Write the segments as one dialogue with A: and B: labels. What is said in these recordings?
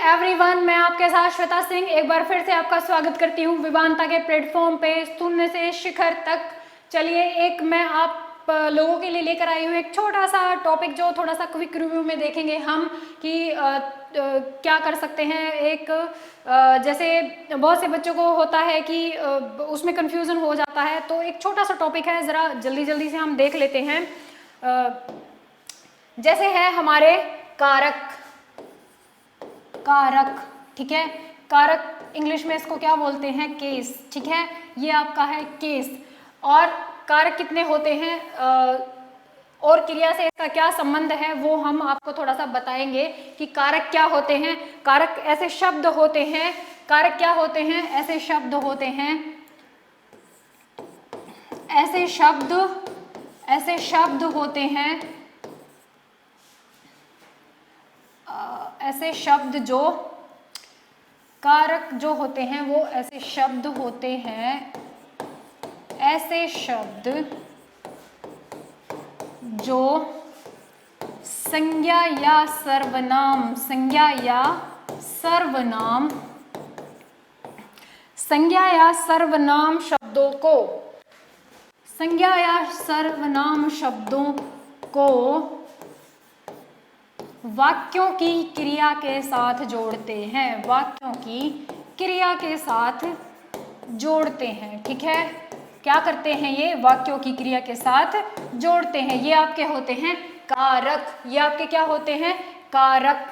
A: Everyone, मैं आपके साथ श्वेता सिंह एक बार फिर से आपका स्वागत करती हूँ विवानता के प्लेटफॉर्म पे शून्य से शिखर तक। चलिए, एक मैं आप लोगों के लिए लेकर आई हूँ एक छोटा सा टॉपिक जो थोड़ा सा क्विक रिव्यू में देखेंगे हम कि क्या कर सकते हैं। एक जैसे बहुत से बच्चों को होता है कि उसमें कंफ्यूजन हो जाता है, तो एक छोटा सा टॉपिक है, ज़रा जल्दी जल्दी से हम देख लेते हैं। जैसे है हमारे कारक, ठीक है। कारक इंग्लिश में इसको क्या बोलते हैं? केस, ठीक है। ये आपका है केस। और कारक कितने होते हैं और क्रिया से इसका क्या संबंध है वो हम आपको थोड़ा सा बताएंगे कि कारक क्या होते हैं। कारक ऐसे शब्द होते हैं, कारक क्या होते हैं? ऐसे शब्द होते हैं, ऐसे शब्द होते हैं, ऐसे शब्द जो कारक जो होते हैं वो ऐसे शब्द होते हैं, ऐसे शब्द जो संज्ञा या सर्वनाम, संज्ञा या सर्वनाम शब्दों को, संज्ञा या सर्वनाम शब्दों को वाक्यों की क्रिया के साथ जोड़ते हैं, वाक्यों की क्रिया के साथ जोड़ते हैं, ठीक है। क्या करते हैं ये? वाक्यों की क्रिया के साथ जोड़ते हैं। ये आपके होते हैं कारक। ये आपके क्या होते हैं? कारक।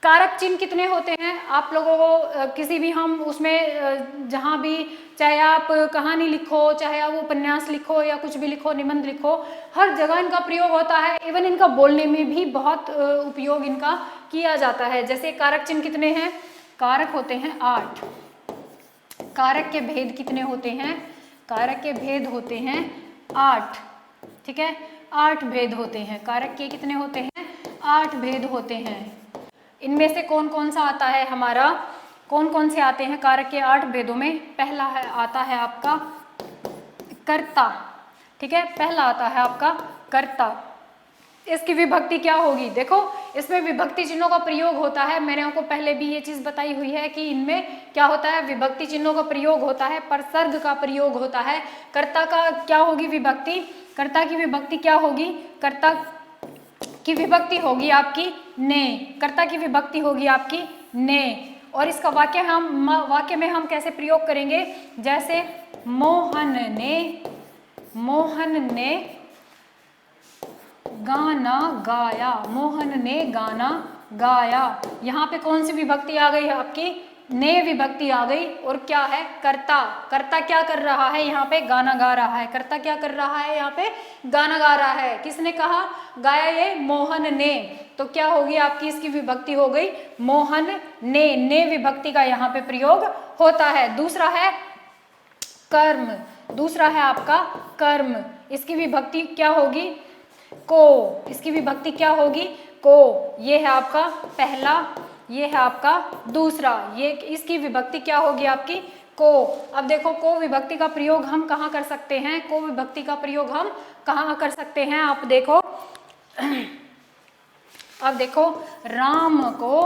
A: कारक चिन्ह कितने होते हैं? आप लोगों को किसी भी हम उसमें जहाँ भी, चाहे आप कहानी लिखो, चाहे आप उपन्यास लिखो या कुछ भी लिखो, निबंध लिखो, हर जगह इनका प्रयोग होता है। इवन इनका बोलने में भी बहुत उपयोग इनका किया जाता है। जैसे कारक चिन्ह कितने हैं? कारक होते हैं 8। कारक के भेद कितने होते हैं? कारक के भेद होते हैं 8, ठीक है। 8 भेद होते हैं। कारक के कितने होते हैं? 8 भेद होते हैं। इनमें से कौन कौन सा आता है हमारा? कौन कौन से आते हैं कारक के 8 भेदों में? पहला है आता है आपका कर्ता, ठीक है। पहला आता है आपका कर्ता। इसकी विभक्ति क्या होगी? देखो, इसमें विभक्ति चिन्हों का प्रयोग होता है। मैंने आपको पहले भी ये चीज बताई हुई है कि इनमें क्या होता है? विभक्ति चिन्हों का प्रयोग होता है, परसर्ग का प्रयोग होता है। कर्ता का क्या होगी विभक्ति? कर्ता की विभक्ति क्या होगी? कर्ता की विभक्ति होगी आपकी ने। कर्ता की विभक्ति होगी आपकी ने। और इसका वाक्य में हम कैसे प्रयोग करेंगे? जैसे मोहन ने गाना गाया, मोहन ने गाना गाया। यहाँ पे कौन सी विभक्ति आ गई है आपकी? ने विभक्ति आ गई। और क्या है? कर्ता। कर्ता क्या कर रहा है यहाँ पे? गाना गा रहा है। कर्ता क्या कर रहा है यहाँ पे? गाना गा रहा है। किसने कहा? गाया ये मोहन ने। तो क्या होगी आपकी इसकी विभक्ति? हो गई मोहन ने विभक्ति का यहाँ पे प्रयोग होता है। दूसरा है कर्म, दूसरा है आपका कर्म। इसकी विभक्ति क्या होगी? को। इसकी विभक्ति क्या होगी? को। ये है आपका पहला, ये है आपका दूसरा। ये इसकी विभक्ति क्या होगी आपकी? को। अब देखो, को विभक्ति का प्रयोग हम कहाँ कर सकते हैं? को विभक्ति का प्रयोग हम कहाँ कर सकते हैं? आप देखो, अब देखो, राम को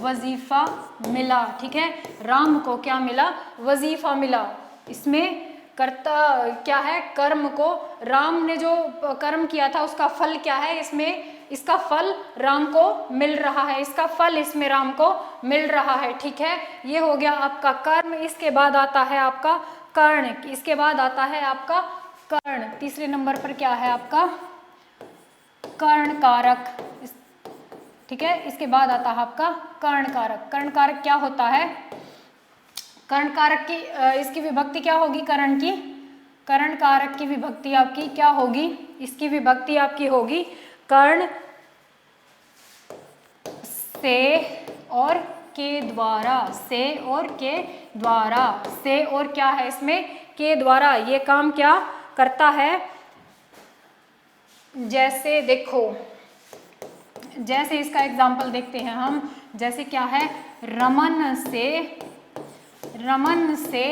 A: वजीफा मिला, ठीक है। राम को क्या मिला? वजीफा मिला। इसमें कर्ता क्या है? कर्म को। राम ने जो कर्म किया था उसका फल क्या है? इसमें इसका फल राम को मिल रहा है, इसका फल इसमें राम को मिल रहा है, ठीक है। ये हो गया आपका कर्म। इसके बाद आता है आपका कर्ण, इसके बाद आता है आपका कर्ण। तीसरे नंबर पर क्या है आपका? कर्ण कारक, ठीक है। इसके बाद आता है आपका कर्ण कारक। कर्ण कारक क्या होता है? कर्ण कारक की इसकी विभक्ति क्या होगी? कर्ण की, कर्ण कारक की विभक्ति आपकी क्या होगी? इसकी विभक्ति आपकी होगी कर्ण से और के द्वारा, से और के द्वारा। से और क्या है इसमें? के द्वारा। ये काम क्या करता है? जैसे देखो, जैसे इसका एग्जाम्पल देखते हैं हम। जैसे क्या है? रमन से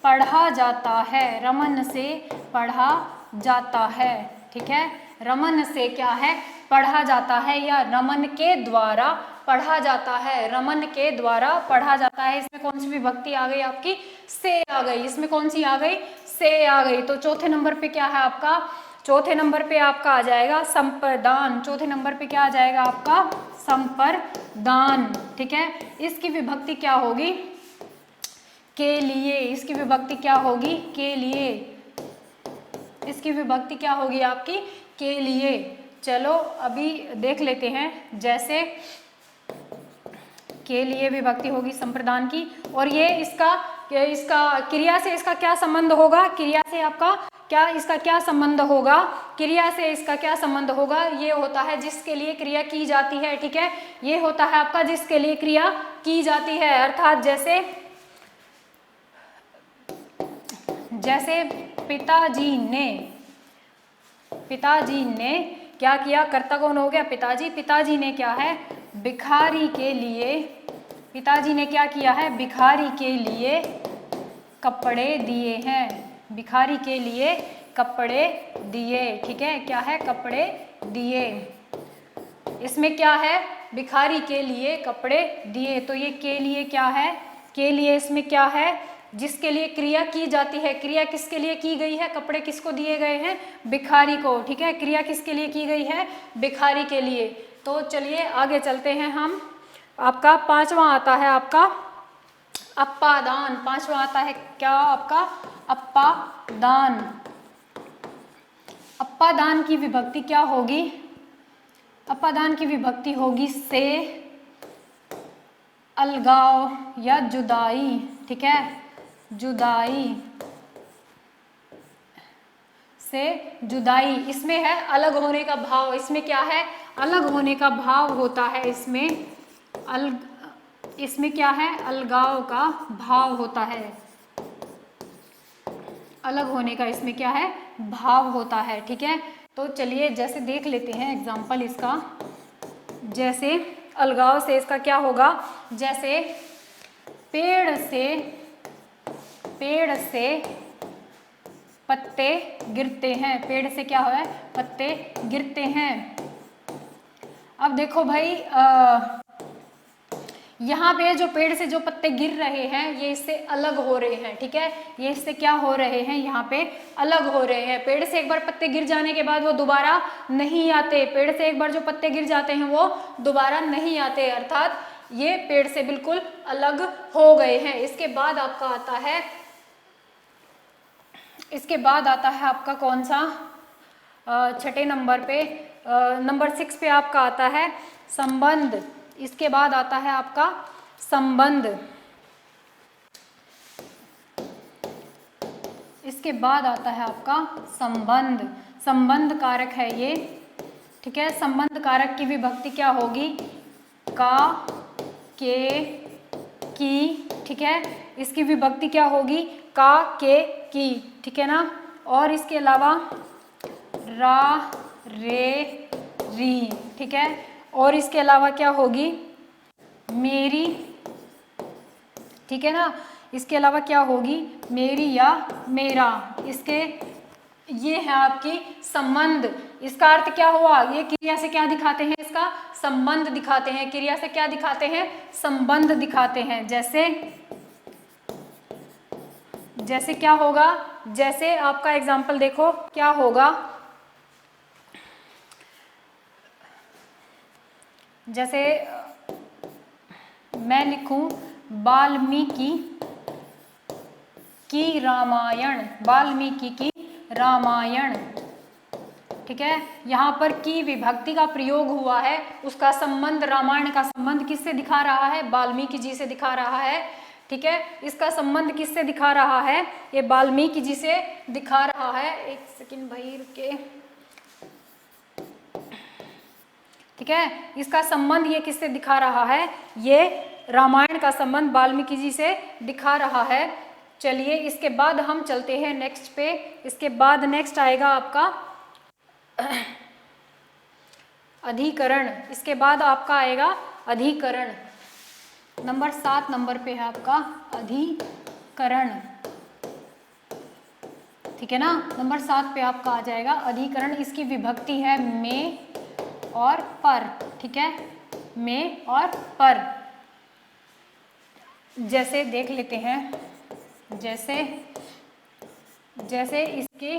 A: पढ़ा जाता है, रमन से पढ़ा जाता है, ठीक है। रमन से क्या है, पढ़ा जाता है या रमन के द्वारा पढ़ा जाता है, रमन के द्वारा पढ़ा जाता है। इसमें कौन सी विभक्ति आ गई आपकी, से आ गई। इसमें कौन सी आ गई, से आ गई। तो चौथे नंबर पे क्या है आपका, चौथे नंबर पे आपका आ जाएगा संप्रदान। चौथे नंबर पे क्या आ जाएगा आपका, संप्रदान, ठीक है। इसकी विभक्ति क्या होगी, के लिए। इसकी विभक्ति क्या होगी, के लिए। इसकी विभक्ति क्या होगी आपकी, के लिए। चलो अभी देख लेते हैं। जैसे के लिए विभक्ति होगी संप्रदान की, और ये इसका क्रिया से इसका क्या संबंध होगा, क्रिया से आपका क्या, इसका क्या संबंध होगा, क्रिया से इसका क्या संबंध होगा। ये होता है जिसके लिए क्रिया की जाती है, ठीक है। ये होता है आपका जिसके लिए क्रिया की जाती है। अर्थात जैसे पिताजी ने क्या किया, कर्ता कौन हो गया, पिताजी। पिताजी ने क्या है, भिखारी के लिए, पिताजी ने क्या किया है, भिखारी के लिए कपड़े दिए हैं, भिखारी के लिए कपड़े दिए, ठीक है। क्या है, कपड़े दिए। इसमें क्या है, भिखारी के लिए कपड़े दिए। तो ये के लिए क्या है, के लिए इसमें क्या है, जिसके लिए क्रिया की जाती है। क्रिया किसके लिए की गई है, कपड़े किसको दिए गए हैं, भिखारी को, ठीक है। क्रिया किसके लिए की गई है, भिखारी के लिए। तो चलिए आगे चलते हैं हम। आपका पांचवा आता है आपका अप्पादान। पांचवा आता है क्या आपका, अप्पादान। अप्पादान की विभक्ति क्या होगी, अप्पादान की विभक्ति होगी से, अलगाव या जुदाई, ठीक है, जुदाई, से जुदाई। इसमें है अलग होने का भाव। इसमें क्या है, अलग होने का भाव होता है। इसमें क्या है, अलगाव का भाव होता है, अलग होने का इसमें क्या है, भाव होता है, ठीक है। तो चलिए जैसे देख लेते हैं एग्जाम्पल इसका। जैसे अलगाव से इसका क्या होगा, जैसे पेड़ से पत्ते गिरते हैं, पेड़ से क्या है, पत्ते गिरते हैं। अब देखो भाई यहाँ पे जो पेड़ से जो पत्ते गिर रहे हैं ये इससे अलग हो रहे हैं, ठीक है। ये इससे क्या हो रहे हैं, यहाँ पे अलग हो रहे हैं। पेड़ से एक बार पत्ते गिर जाने के बाद वो दोबारा नहीं आते। पेड़ से एक बार जो पत्ते गिर जाते हैं वो दोबारा नहीं आते, अर्थात ये पेड़ से बिल्कुल अलग हो गए हैं। इसके बाद आपका आता है, इसके बाद आता है आपका कौन सा, छठे नंबर पे, नंबर 6 पे आपका आता है संबंध। इसके बाद आता है आपका संबंध। इसके बाद आता है आपका संबंध। संबंध कारक है ये, ठीक है। संबंध कारक की विभक्ति क्या होगी, का, के, की, ठीक है। इसकी विभक्ति क्या होगी, का, के, की, ठीक है ना। और इसके अलावा रा, रे, री, ठीक है। और इसके अलावा क्या होगी, मेरी, ठीक है ना। इसके अलावा क्या होगी, मेरी या मेरा। इसके ये है आपकी संबंध। इसका अर्थ क्या हुआ, ये क्रिया से क्या दिखाते हैं, इसका संबंध दिखाते हैं। क्रिया से क्या दिखाते हैं, संबंध दिखाते हैं। जैसे क्या होगा, जैसे आपका एग्जाम्पल देखो क्या होगा। जैसे मैं लिखूं वाल्मीकि की रामायण, वाल्मीकि की रामायण, ठीक है। यहाँ पर की विभक्ति का प्रयोग हुआ है, उसका संबंध, रामायण का संबंध किससे दिखा रहा है, वाल्मीकि जी से दिखा रहा है, ठीक है। इसका संबंध किससे दिखा रहा है, ये वाल्मीकि जी से दिखा रहा है। एक सेकंड भाई रुके, ठीक है। इसका संबंध ये किससे दिखा रहा है, ये रामायण का संबंध वाल्मीकि जी से दिखा रहा है। चलिए इसके बाद हम चलते हैं नेक्स्ट पे। इसके बाद नेक्स्ट आएगा आपका अधिकरण। इसके बाद आपका आएगा अधिकरण। नंबर 7 नंबर पे है आपका अधिकरण। ठीक है ना। नंबर 7 पे आपका आ जाएगा अधिकरण, इसकी विभक्ति है में और पर, ठीक है, में और पर। जैसे देख लेते हैं, जैसे इसकी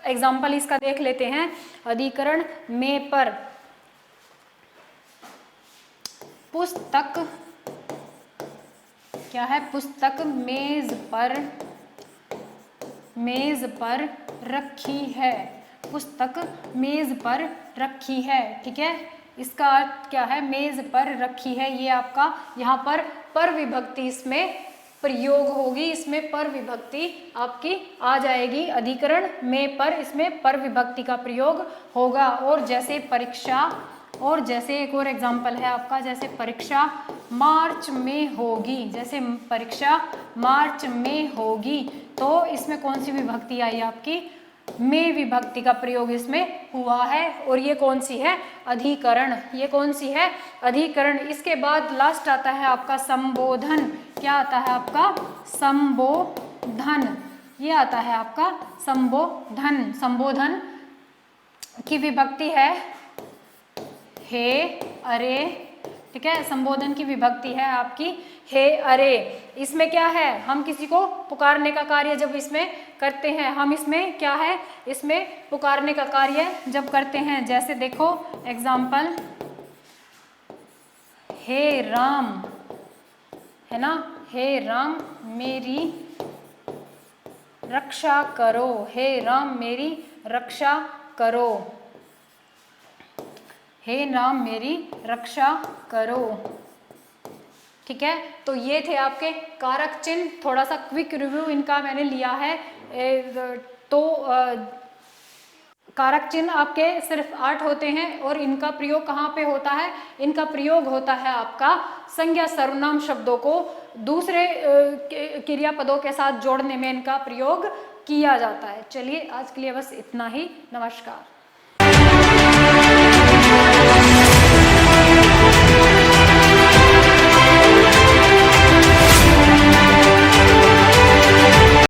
A: एग्जाम्पल इसका देख लेते हैं। अधिकरण में पर, पुस्तक क्या है, पुस्तक मेज पर रखी है, पुस्तक मेज पर रखी है, ठीक है। इसका अर्थ क्या है, मेज पर रखी है, ये आपका यहाँ पर विभक्ति इसमें प्रयोग होगी, इसमें पर विभक्ति आपकी आ जाएगी। अधिकरण में पर, इसमें पर विभक्ति का प्रयोग होगा। और जैसे परीक्षा, और जैसे एक और एग्जाम्पल है आपका, जैसे परीक्षा मार्च में होगी, जैसे परीक्षा मार्च में होगी, तो इसमें कौन सी विभक्ति आई आपकी, में विभक्ति का प्रयोग इसमें हुआ है। और ये कौन सी है, अधिकरण, ये कौन सी है, अधिकरण। इसके बाद लास्ट आता है आपका संबोधन। क्या आता है आपका, संबोधन, ये आता है आपका संबोधन। संबोधन की विभक्ति है हे अरे, ठीक है, संबोधन की विभक्ति है आपकी हे अरे। इसमें क्या है, हम किसी को पुकारने का कार्य जब इसमें करते हैं, हम इसमें क्या है, इसमें पुकारने का कार्य जब करते हैं, जैसे देखो एग्जाम्पल, हे राम, है ना, हे राम मेरी रक्षा करो, हे राम मेरी रक्षा करो, हे राम मेरी रक्षा करो, ठीक है। तो ये थे आपके कारक चिन्ह, थोड़ा सा क्विक रिव्यू इनका मैंने लिया है। तो कारक चिन्ह आपके सिर्फ 8 होते हैं और इनका प्रयोग कहाँ पे होता है, इनका प्रयोग होता है आपका संज्ञा सर्वनाम शब्दों को दूसरे क्रियापदों के साथ जोड़ने में इनका प्रयोग किया जाता है। चलिए आज के लिए बस इतना ही, नमस्कार।